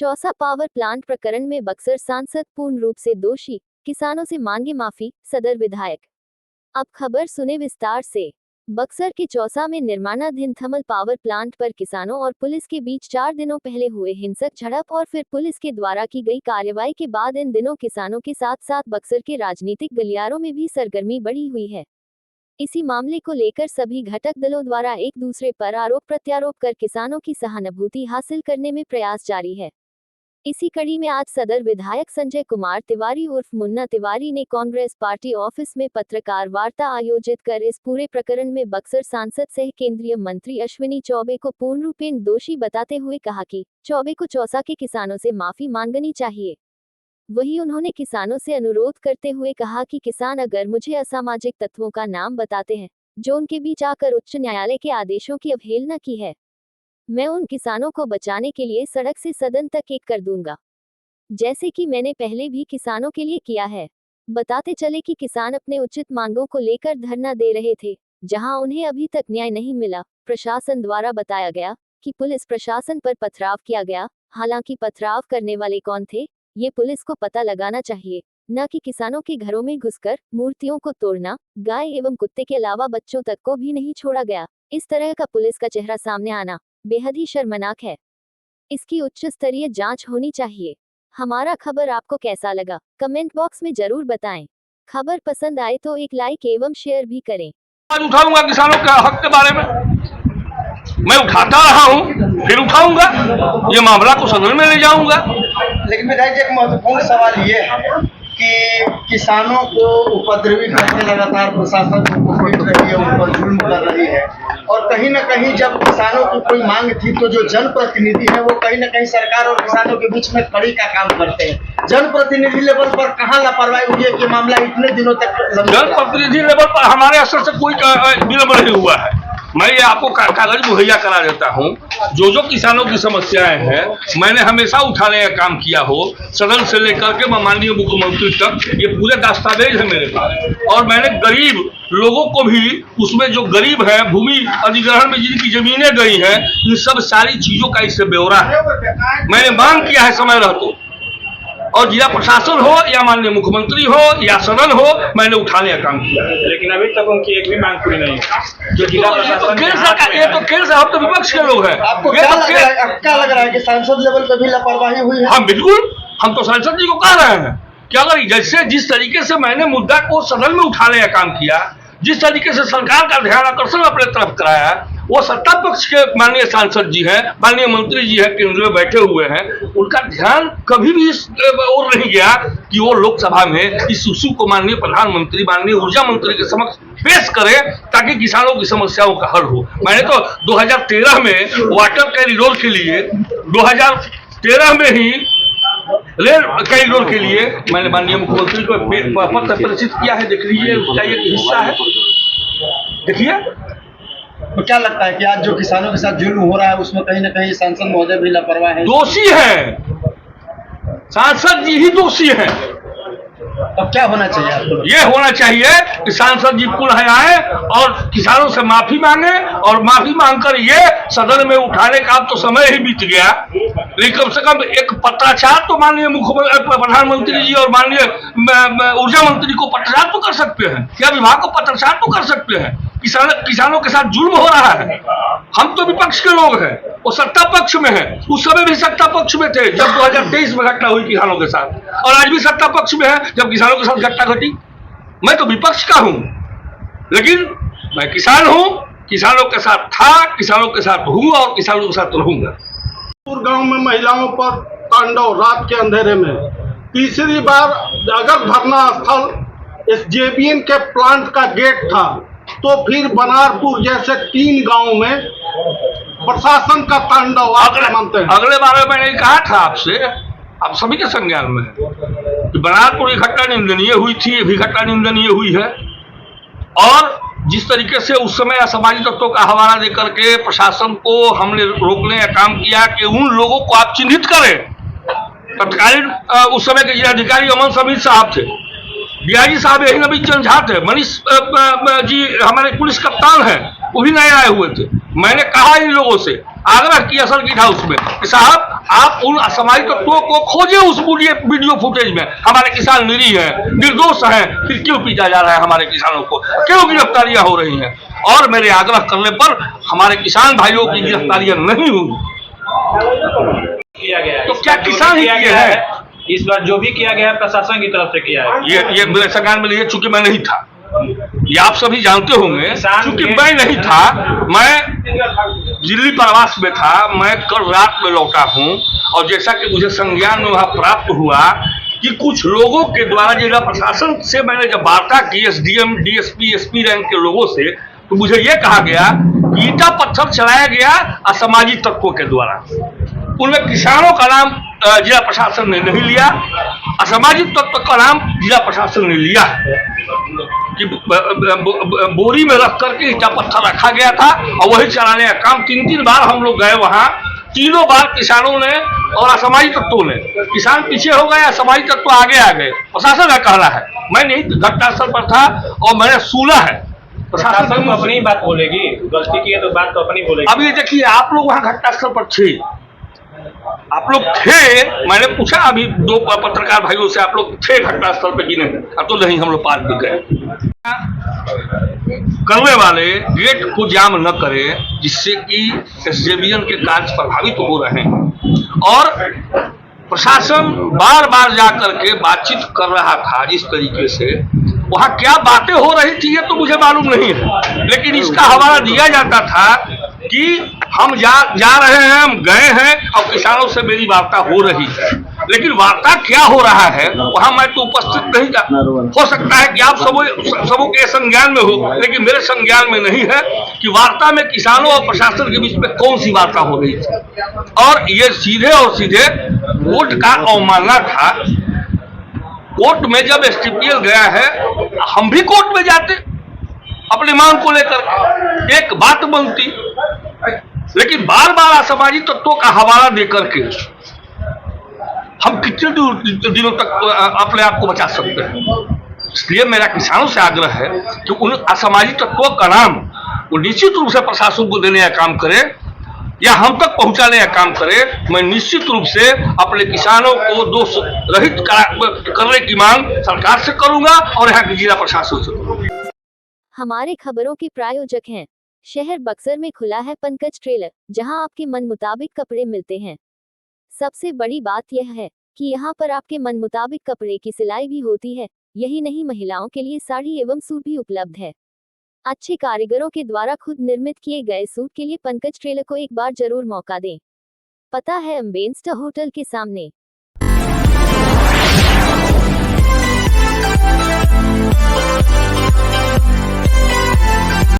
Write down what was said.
Chausa power plant प्रकरण में बक्सर सांसद पूर्ण रूप से दोषी, किसानों से मांगे माफी, सदर विधायक। अब खबर सुने विस्तार से। बक्सर के चौसा में निर्माणाधीन थर्मल पावर प्लांट पर किसानों और पुलिस के बीच 4 दिनों पहले हुए हिंसक झड़प और फिर पुलिस के द्वारा की गई कार्रवाई के बाद इन दिनों किसानों के साथ साथ बक्सर के राजनीतिक गलियारों में भी सरगर्मी बढ़ी हुई है। इसी मामले को लेकर सभी घटक दलों द्वारा एक दूसरे पर आरोप प्रत्यारोप कर किसानों की सहानुभूति हासिल करने में प्रयास जारी है। इसी कड़ी में आज सदर विधायक संजय कुमार तिवारी उर्फ मुन्ना तिवारी ने कांग्रेस पार्टी ऑफिस में पत्रकार वार्ता आयोजित कर इस पूरे प्रकरण में बक्सर सांसद सह केंद्रीय मंत्री अश्विनी चौबे को पूर्ण रूपेण दोषी बताते हुए कहा कि चौबे को चौसा के किसानों से माफी मांगनी चाहिए। वहीं उन्होंने किसानों से अनुरोध करते हुए कहा कि किसान अगर मुझे असामाजिक तत्वों का नाम बताते हैं जो उनके बीच आकर उच्च न्यायालय के आदेशों की अवहेलना की है, मैं उन किसानों को बचाने के लिए सड़क से सदन तक एक कर दूंगा, जैसे कि मैंने पहले भी किसानों के लिए किया है। बताते चले कि किसान अपने उचित मांगों को लेकर धरना दे रहे थे, जहां उन्हें अभी तक न्याय नहीं मिला। प्रशासन द्वारा बताया गया कि पुलिस प्रशासन पर पथराव किया गया। हालांकि पथराव करने वाले कौन थे, ये पुलिस को पता लगाना चाहिए, न कि किसानों के घरों में घुसकर मूर्तियों को तोड़ना। गाय एवं कुत्ते के अलावा बच्चों तक को भी नहीं छोड़ा गया। इस तरह का पुलिस का चेहरा सामने आना बेहद ही शर्मनाक है। इसकी उच्च स्तरीय जांच होनी चाहिए। हमारा खबर आपको कैसा लगा, कमेंट बॉक्स में जरूर बताएं। खबर पसंद आए तो एक लाइक एवं शेयर भी करें। आज उठाऊंगा किसानों के हक के बारे में, मैं उठाता रहा हूं, फिर उठाऊंगा, ये मामला को सदन में ले जाऊंगा। लेकिन विधायक जी, एक महत्वपूर्ण सवाल ये है कि किसानों को उपद्रवी करके लगातार प्रशासन पीट रही है, उन पर जुल्म कर रही है, और कहीं न कहीं जब किसानों की कोई मांग थी तो जो जनप्रतिनिधि है वो कहीं न कहीं सरकार और किसानों के बीच में कड़ी का काम करते हैं। जनप्रतिनिधि लेवल पर कहाँ लापरवाही हुई है कि मामला इतने दिनों तक? जनप्रतिनिधि लेवल पर हमारे स्तर से कोई विलंब नहीं हुआ है। मैं ये आपको कागज मुहैया करा देता हूँ। जो किसानों की समस्याएं हैं, मैंने हमेशा उठाने का काम किया हो, सदन से लेकर के माननीय मुख्यमंत्री तक, ये पूरे दस्तावेज है मेरे पास। और मैंने गरीब लोगों को भी, उसमें जो गरीब है, भूमि अधिग्रहण में जिनकी जमीनें गई हैं, इन सब सारी चीजों का इससे ब्यौरा है। मैंने मांग किया है समय रहते, और जिला प्रशासन हो या माननीय मुख्यमंत्री हो या सदन हो, मैंने उठाने का काम किया है। लेकिन अभी तक उनकी एक भी मांग पूरी नहीं है। जो जिला प्रशासन केंद्र सरकार, ये तो केंद्र से, हम तो विपक्ष के लोग हैं। आपको क्या लग रहा है कि सांसद लेवल पर भी लापरवाही हुई है? हाँ बिल्कुल, हम तो सांसद जी को कह रहे हैं कि अगर जैसे जिस तरीके से मैंने मुद्दा को सदन में उठाने का काम किया, जिस तरीके से सरकार का ध्यान आकर्षण अपने तरफ कराया, वो सत्ता पक्ष के माननीय सांसद जी हैं, माननीय मंत्री जी हैं, केंद्र में बैठे हुए हैं, उनका ध्यान कभी भी इस ओर नहीं गया कि वो लोकसभा में इस इशू को माननीय प्रधानमंत्री, माननीय ऊर्जा मंत्री के समक्ष पेश करें ताकि किसानों की समस्याओं का हल हो। मैंने तो 2013 में वाटर कॉरिडोर के लिए, 2013 में ही रेल कॉरिडोर के लिए मैंने माननीय मुख्यमंत्री को पत्र प्रेषित किया है। देख लीजिए, उसका एक हिस्सा है, देखिए। तो क्या लगता है कि आज जो किसानों के साथ जुल्म हो रहा है उसमें कहीं न कहीं सांसद महोदय भी लापरवाह है? दोषी है, सांसद जी ही दोषी हैं। अब क्या होना चाहिए आपको? ये होना चाहिए कि सांसद जी पुनः आए और किसानों से माफी मांगे, और माफी मांगकर ये सदन में उठाने का अब तो समय ही बीत गया, लेकिन कम से कम एक पत्राचार तो माननीय मुख्यमंत्री, प्रधानमंत्री जी और माननीय ऊर्जा मंत्री को पत्राचार तो कर सकते हैं, क्या विभाग को पत्राचार तो कर सकते हैं। किसानों के साथ जुल्म हो रहा है। हम तो विपक्ष के लोग हैं, वो सत्ता पक्ष में है। उस समय भी सत्ता पक्ष में थे जब 2023 में घटना हुई किसानों के साथ, और आज भी सत्ता पक्ष में है जब किसानों के साथ घटना घटी। मैं तो विपक्ष का हूं, लेकिन मैं किसान हूं, किसानों के साथ था, किसानों के साथ हूं और किसानों के साथ रहूंगा। गांव में महिलाओं पर तांडव, रात के अंधेरे में तीसरी बार अगर धरना स्थल SJVN के प्लांट का गेट था, तो फिर बनारपुर जैसे 3 गांव में प्रशासन का तांडव आप मानते हैं? अगले बार मैंने कहा था आपसे, आप सभी के संज्ञान में है कि बनारपुर की घटना निंदनीय हुई थी, ये भी घटना निंदनीय हुई है। और जिस तरीके से उस समय असामाजिक तत्वों का हवाला देकर के प्रशासन को हमने रोकने का काम किया कि उन लोगों को आप चिन्हित करें। तत्कालीन उस समय के जिलाधिकारी अमन समीर साहब थे, डीआईजी साहब यही नबी चंद झा थे, मनीष जी हमारे पुलिस कप्तान हैं, वो भी नए आए हुए थे। मैंने कहा इन लोगों से, आग्रह किया सर्किट हाउस में कि साहब आप उन असामाजिक तत्वों को खोजे उस वीडियो फुटेज में। हमारे किसान निरीह हैं, निर्दोष हैं, फिर क्यों पीटा जा रहा है हमारे किसानों को, क्यों गिरफ्तारियां हो रही हैं? और मेरे आग्रह करने पर हमारे किसान भाइयों की गिरफ्तारियां नहीं हुई किया गया है। तो क्या किसान ही किए हैं? इस बार जो भी किया गया है प्रशासन की तरफ से किया है। ये मेरे सरकार में नहीं है, चूंकि मैं नहीं था। ये आप सभी जानते होंगे, चूंकि मैं नहीं था, मैं दिल्ली प्रवास में था, मैं कल रात में लौटा हूं। और जैसा कि मुझे संज्ञान में वहां प्राप्त हुआ कि कुछ लोगों के द्वारा जिला प्रशासन से मैंने जब वार्ता की, एसडीएम, डीएसपी, एसपी रैंक के लोगों से, तो मुझे ये कहा गया कि ईटा पत्थर चलाया गया असामाजिक तत्वों के द्वारा। उनमें किसानों का नाम जिला प्रशासन ने नहीं लिया, असामाजिक तत्व का नाम जिला प्रशासन ने लिया कि बोरी में रख करके ईटा पत्थर रखा गया था और वही चलाने का काम। 3 बार हम लोग गए वहां, तीनों बार किसानों ने और असामाजिक तत्वों ने, किसान पीछे हो गए, असामाजिक तत्व आगे आ गए। प्रशासन का कहना है, मैं नहीं घटनास्थल पर था और मैंने सुना है। प्रशासन तो अपनी बात बोलेगी, गलती की है तो बात तो अपनी बोलेगी। अभी देखिए, आप लोग वहां घटनास्थल पर थे, आप लोग थे, मैंने पूछा अभी 2 पत्रकार भाइयों से, आप लोग थे घटनास्थल पे कि नहीं? अब तो नहीं, हम लोग पार भी गए। करने वाले गेट को जाम न करें, जिससे कि एसजेवीएन के कार्य प्रभावित हो रहे हैं। और प्रशासन बार बार जा करके बातचीत कर रहा था जिस तरीके से, वहां क्या बातें हो रही थी ये तो मुझे मालूम नहीं है, लेकिन इसका हवाला दिया जाता था कि हम जा रहे हैं, हम गए हैं और किसानों से मेरी वार्ता हो रही है। लेकिन वार्ता क्या हो रहा है वहां मैं तो उपस्थित नहीं था। हो सकता है कि आप सबों के संज्ञान में हो, लेकिन मेरे संज्ञान में नहीं है कि वार्ता में किसानों और प्रशासन के बीच में कौन सी वार्ता हो रही थी। और ये सीधे और सीधे कोर्ट का अवमानना था। कोर्ट में जब एसटीपीएल गया है, हम भी कोर्ट में जाते अपनी मांग को लेकर, एक बात बनती, लेकिन बार बार असामाजिक तत्वों का हवाला देकर के हम कितने दिनों तक अपने आप को बचा सकते हैं? इसलिए मेरा किसानों से आग्रह है कि उन असामाजिक तत्वों का नाम वो निश्चित रूप से प्रशासन को देने का काम करे या हम तक पहुंचाने का काम करे। मैं निश्चित रूप से अपने किसानों को दोष रहित करने की मांग सरकार से करूंगा और यहाँ के जिला प्रशासन से करूंगा। हमारे खबरों के प्रायोजक हैं शहर बक्सर में खुला है पंकज ट्रेलर, जहां आपके मन मुताबिक कपड़े मिलते हैं। सबसे बड़ी बात यह है कि यहां पर आपके मन मुताबिक कपड़े की सिलाई भी होती है। यही नहीं, महिलाओं के लिए साड़ी एवं सूट भी उपलब्ध है। अच्छे कारीगरों के द्वारा खुद निर्मित किए गए सूट के लिए पंकज ट्रेलर को एक बार जरूर मौका दें। पता है अम्बेस्टर होटल के सामने।